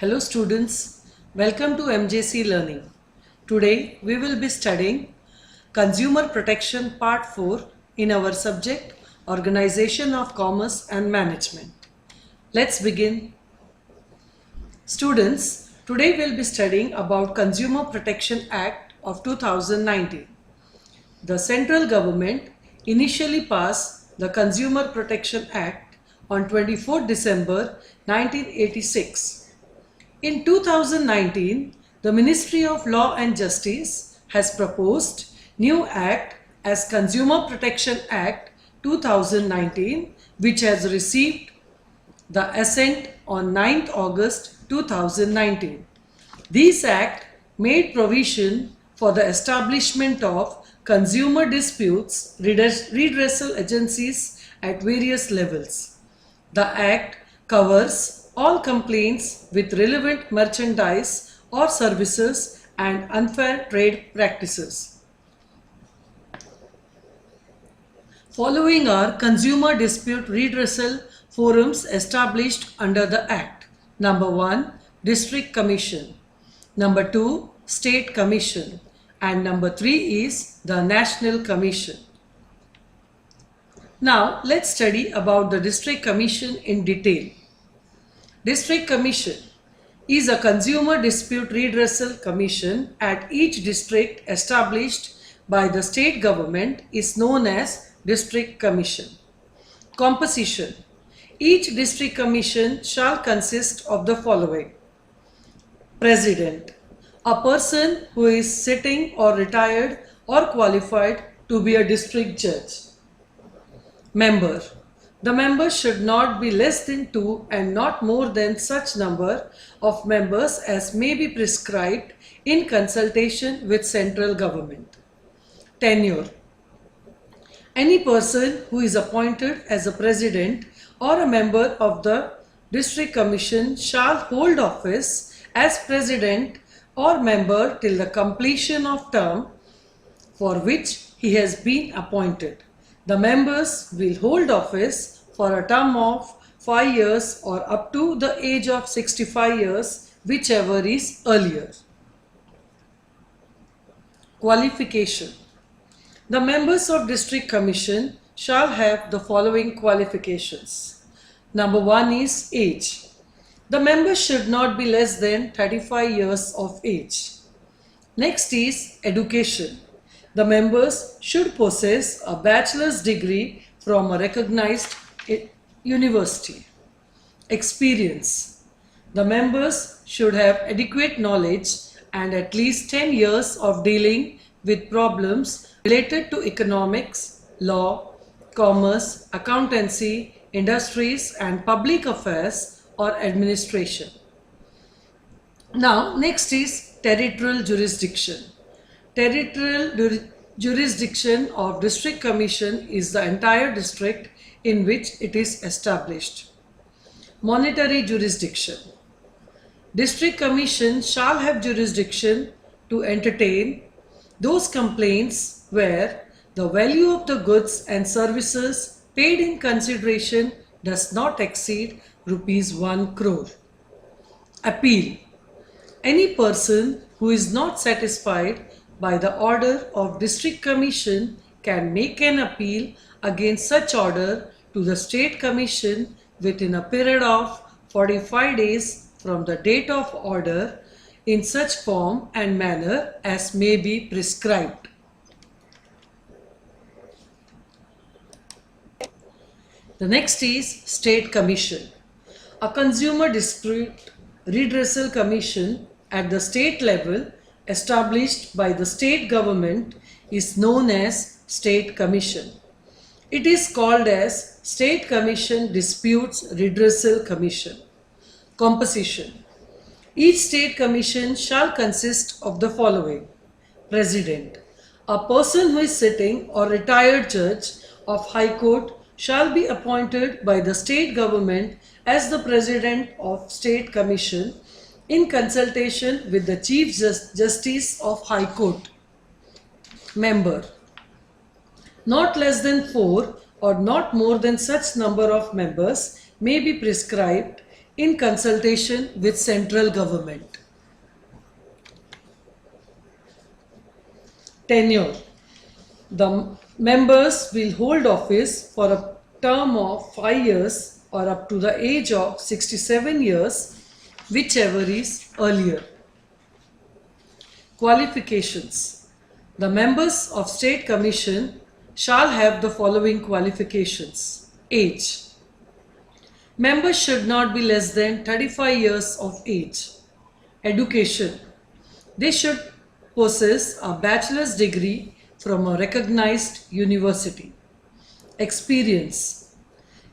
Hello students, welcome to MJC Learning. Today we will be studying Consumer Protection Part 4 in our subject Organization of Commerce and Management. Let's begin. Students, today we'll be studying about Consumer Protection Act of 2019. The central government initially passed the Consumer Protection Act on 24 December 1986. In 2019, the Ministry of Law and Justice has proposed new act as Consumer Protection Act 2019, which has received the assent on 9th August 2019. This act made provision for the establishment of consumer disputes redressal agencies at various levels. The act covers all complaints with relevant merchandise or services and unfair trade practices. Following are consumer dispute redressal forums established under the Act. Number 1, District Commission. Number 2, State Commission. And number 3 is the National Commission. Now let's study about the District Commission in detail. District Commission is a consumer dispute redressal commission at each district established by the state government is known as District Commission. Composition. Each District Commission shall consist of the following. President. A person who is sitting or retired or qualified to be a district judge. Member. The members should not be less than 2 and not more than such number of members as may be prescribed in consultation with central government. Tenure. Any person who is appointed as a president or a member of the District Commission shall hold office as president or member till the completion of term for which he has been appointed. The members will hold office for a term of 5 years or up to the age of 65 years, whichever is earlier. Qualification. The members of District Commission shall have the following qualifications. Number 1 is age. The members should not be less than 35 years of age. Next is education. The members should possess a bachelor's degree from a recognized university. Experience. The members should have adequate knowledge and at least 10 years of dealing with problems related to economics, law, commerce, accountancy, industries and public affairs or administration. Now next is territorial jurisdiction. Territorial jurisdiction of District Commission is the entire district in which it is established. Monetary jurisdiction. District Commission shall have jurisdiction to entertain those complaints where the value of the goods and services paid in consideration does not exceed rupees 1 crore. Appeal. Any person who is not satisfied by the order of District Commission can make an appeal against such order to the State Commission within a period of 45 days from the date of order in such form and manner as may be prescribed. The next is State Commission. A consumer dispute redressal commission at the state level established by the state government is known as State Commission. It is called as State Commission Disputes Redressal Commission. Composition. Each State Commission shall consist of the following. President. A person who is sitting or retired judge of High Court shall be appointed by the state government as the President of State Commission in consultation with the Chief Justice of High Court. Member. Not less than 4 or not more than such number of members may be prescribed in consultation with central government. Tenure. The members will hold office for a term of 5 years or up to the age of 67 years, whichever is earlier. Qualifications. The members of State Commission shall have the following qualifications. Age. Members should not be less than 35 years of age. Education. They should possess a bachelor's degree from a recognized university. Experience.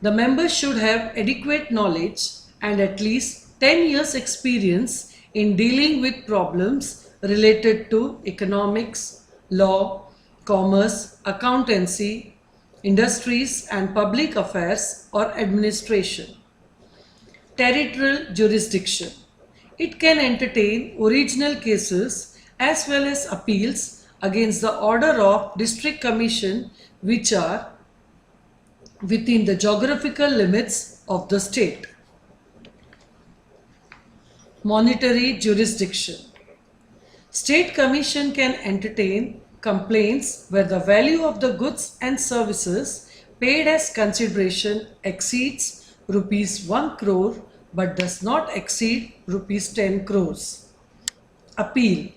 The members should have adequate knowledge and at least 10 years experience in dealing with problems related to economics, law, commerce, accountancy, industries and public affairs or administration. Territorial jurisdiction. It can entertain original cases as well as appeals against the order of District Commission which are within the geographical limits of the state. Monetary jurisdiction. State Commission can entertain complaints where the value of the goods and services paid as consideration exceeds rupees 1 crore but does not exceed rupees 10 crores. Appeal.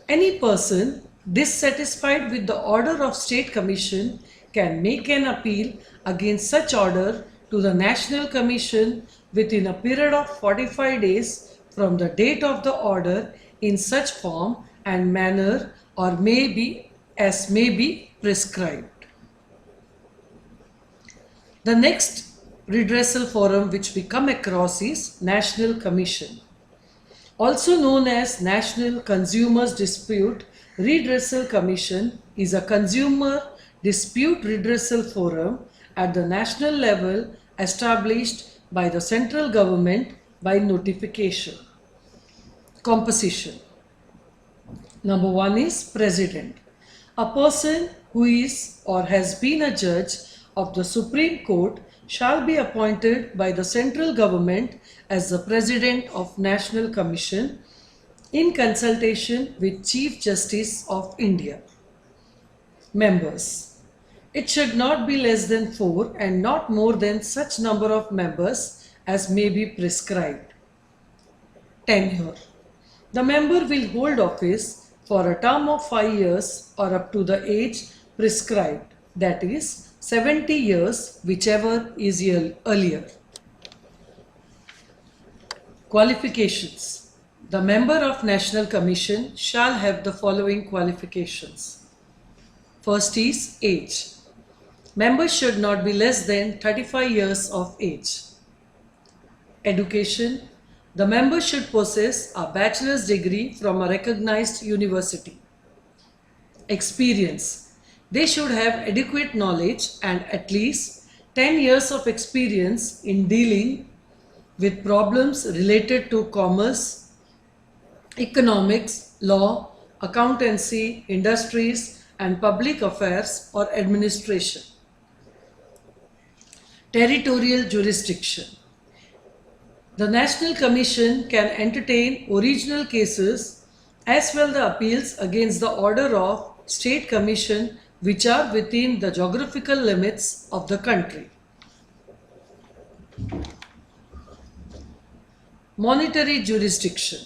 Any person dissatisfied with the order of State Commission can make an appeal against such order to the National Commission within a period of 45 days from the date of the order in such form and manner or may be prescribed. The next redressal forum which we come across is National Commission. Also known as National Consumers Dispute Redressal Commission is a consumer dispute redressal forum at the national level established by the central government by notification. Composition. Number 1 is President. A person who is or has been a judge of the Supreme Court shall be appointed by the central government as the President of National Commission in consultation with Chief Justice of India. Members. It should not be less than 4 and not more than such number of members as may be prescribed. Tenure. The member will hold office for a term of 5 years or up to the age prescribed, that is 70 years, whichever is earlier. Qualifications. The member of National Commission shall have the following qualifications. First is age. Members should not be less than 35 years of age. Education. The member should possess a bachelor's degree from a recognized university. Experience. They should have adequate knowledge and at least 10 years of experience in dealing with problems related to commerce, economics, law, accountancy, industries, and public affairs or administration. Territorial jurisdiction. The National Commission can entertain original cases as well the appeals against the order of State Commission which are within the geographical limits of the country. Monetary jurisdiction.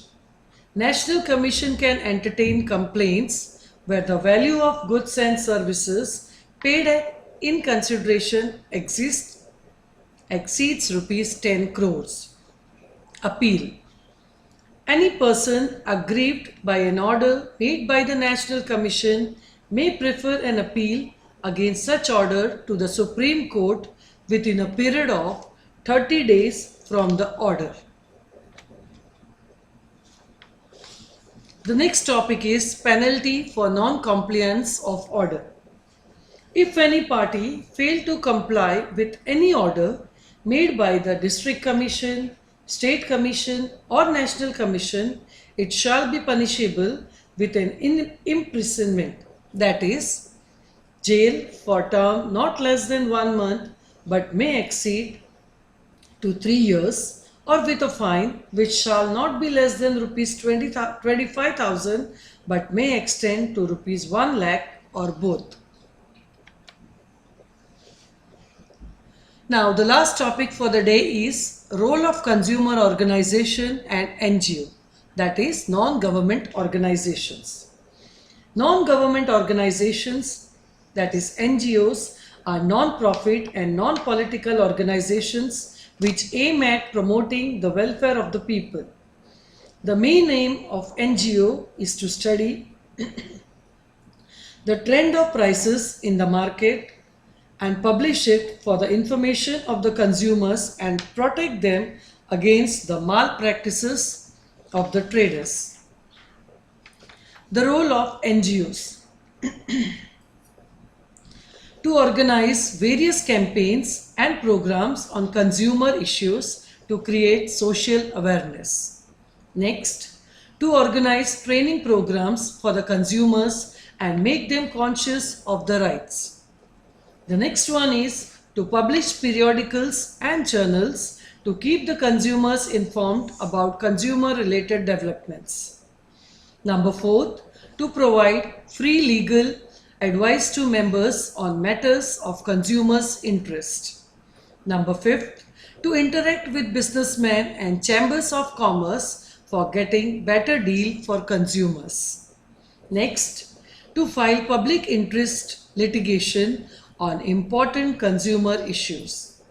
National Commission can entertain complaints where the value of goods and services paid in consideration exceeds rupees 10 crores. Appeal. Any person aggrieved by an order made by the National Commission may prefer an appeal against such order to the Supreme Court within a period of 30 days from the order. The next topic is penalty for non-compliance of order. If any party fail to comply with any order made by the District Commission, State Commission or National Commission, it shall be punishable with an imprisonment, that is, jail for term not less than 1 month but may exceed to 3 years, or with a fine which shall not be less than rupees 25,000 but may extend to rupees 1 lakh or both. Now the last topic for the day is role of consumer organization and NGO, that is non-government organizations. Non-government organizations, that is NGOs, are non-profit and non-political organizations which aim at promoting the welfare of the people. The main aim of NGO is to study the trend of prices in the market and publish it for the information of the consumers and protect them against the malpractices of the traders. The role of NGOs to organize various campaigns and programs on consumer issues to create social awareness. Next, to organize training programs for the consumers and make them conscious of the rights. The next one is to publish periodicals and journals to keep the consumers informed about consumer related developments. Number 4, to provide free legal advice to members on matters of consumers' interest. Number 5, to interact with businessmen and chambers of commerce for getting better deal for consumers. Next, to file public interest litigation on important consumer issues.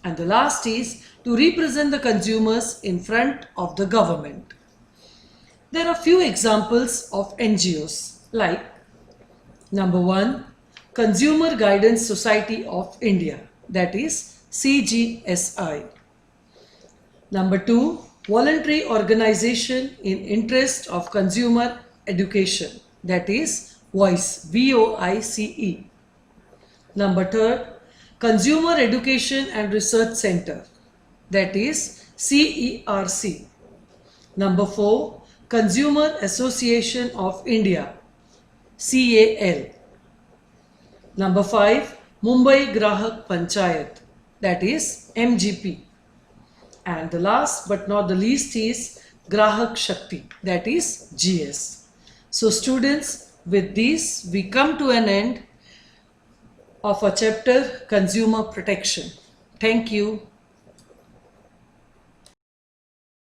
And the last is to represent the consumers in front of the government. There are few examples of NGOs like number 1, Consumer Guidance Society of India, that is CGSI. Number 2, Voluntary Organization in Interest of Consumer Education, that is VOICE, VOICE. Number 3, Consumer Education and Research Center, that is CERC. Number 4, Consumer Association of India, CAL. Number 5, Mumbai Grahak Panchayat, that is MGP. And the last but not the least is Grahak Shakti, that is GS. So students, with this we come to an end of a chapter Consumer Protection. Thank you.